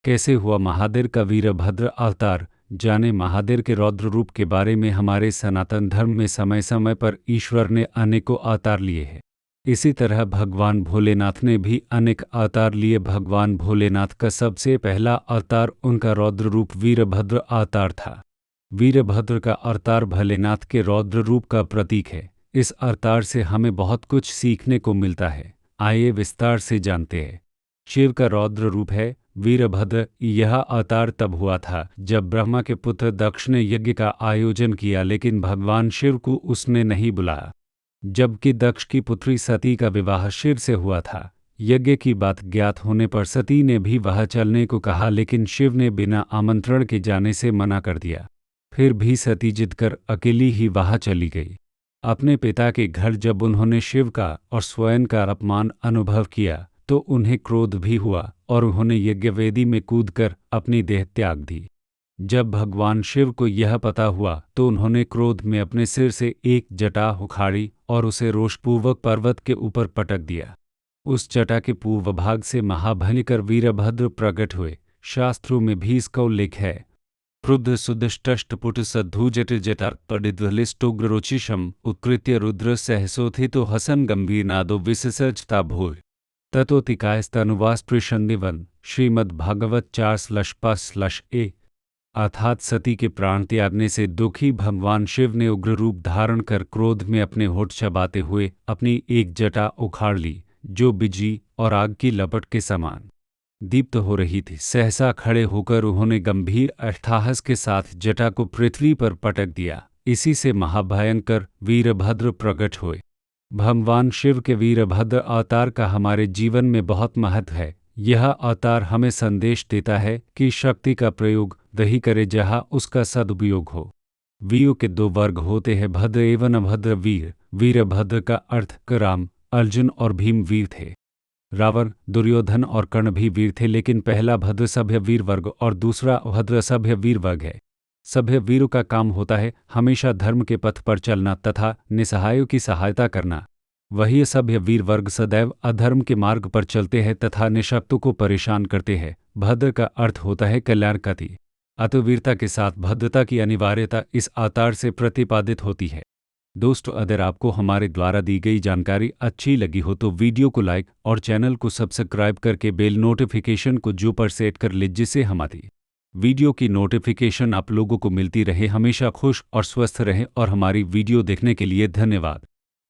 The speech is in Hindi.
कैसे हुआ महादेव का वीरभद्र अवतार? जाने महादेव के रौद्र रूप के बारे में। हमारे सनातन धर्म में समय समय पर ईश्वर ने अनेकों अवतार लिए हैं। इसी तरह भगवान भोलेनाथ ने भी अनेक अवतार लिए। भगवान भोलेनाथ का सबसे पहला अवतार उनका रौद्र रूप वीरभद्र अवतार था। वीरभद्र का अवतार भोलेनाथ के रौद्र रूप का प्रतीक है। इस अवतार से हमें बहुत कुछ सीखने को मिलता है। आइए विस्तार से जानते हैं। शिव का रौद्र रूप है वीरभद्र। यह अवतार तब हुआ था जब ब्रह्मा के पुत्र दक्ष ने यज्ञ का आयोजन किया, लेकिन भगवान शिव को उसने नहीं बुलाया। जबकि दक्ष की पुत्री सती का विवाह शिव से हुआ था। यज्ञ की बात ज्ञात होने पर सती ने भी वहां चलने को कहा, लेकिन शिव ने बिना आमंत्रण के जाने से मना कर दिया। फिर भी सती जिद कर अकेली ही वहां चली गई। अपने पिता के घर जब उन्होंने शिव का और स्वयं का अपमान अनुभव किया तो उन्हें क्रोध भी हुआ और उन्होंने यज्ञवेदी में कूदकर अपनी देह त्याग दी। जब भगवान शिव को यह पता हुआ तो उन्होंने क्रोध में अपने सिर से एक जटा उखाड़ी और उसे रोषपूर्वक पर्वत के ऊपर पटक दिया। उस जटा के पूर्व भाग से महाभयंकर वीरभद्र प्रकट हुए। शास्त्रों में भी इसका उल्लेख है। क्रुद्ध सुदष्टपुट सद्धूजट जटापडिध्वलिष्टोग्ररोचिषम उत्कृत्य रुद्र सहसोथितो हसन गंभीर नादो विससर्जता भूय ततोतिकायस्तनुवास्पृशन्निवन। श्रीमद्भागवत 4/5/a। अर्थात सती के प्राण त्यागने से दुखी भगवान शिव ने उग्र रूप धारण कर क्रोध में अपने होठ चबाते हुए अपनी एक जटा उखाड़ ली, जो बिजली और आग की लपट के समान दीप्त हो रही थी। सहसा खड़े होकर उन्होंने गंभीर अट्टहास के साथ जटा को पृथ्वी पर पटक दिया। इसी से महाभयंकर वीरभद्र प्रकट हुए। भगवान शिव के वीरभद्र अवतार का हमारे जीवन में बहुत महत्व है। यह अवतार हमें संदेश देता है कि शक्ति का प्रयोग वही करे जहाँ उसका सदुपयोग हो। वीरों के दो वर्ग होते हैं, भद्र एवं अभद्र वीर। वीरभद्र का अर्थ राम, अर्जुन और भीम वीर थे। रावण, दुर्योधन और कर्ण भी वीर थे, लेकिन पहला भद्र सभ्य वीर वर्ग और दूसरा अभद्र सभ्य वीर वर्ग है। सभ्य वीरों का काम होता है हमेशा धर्म के पथ पर चलना तथा निसहायों की सहायता करना। वही सभ्य वीर वर्ग सदैव अधर्म के मार्ग पर चलते हैं तथा निःशक्तों को परेशान करते हैं। भद्र का अर्थ होता है कल्याणकारी। अतः वीरता के साथ भद्रता की अनिवार्यता इस अवतार से प्रतिपादित होती है। दोस्तों, अगर आपको हमारे द्वारा दी गई जानकारी अच्छी लगी हो तो वीडियो को लाइक और चैनल को सब्सक्राइब करके बेल नोटिफिकेशन को जो पर सेट कर ले, जिससे हमारी वीडियो की नोटिफिकेशन आप लोगों को मिलती रहे। हमेशा खुश और स्वस्थ रहें और हमारी वीडियो देखने के लिए धन्यवाद।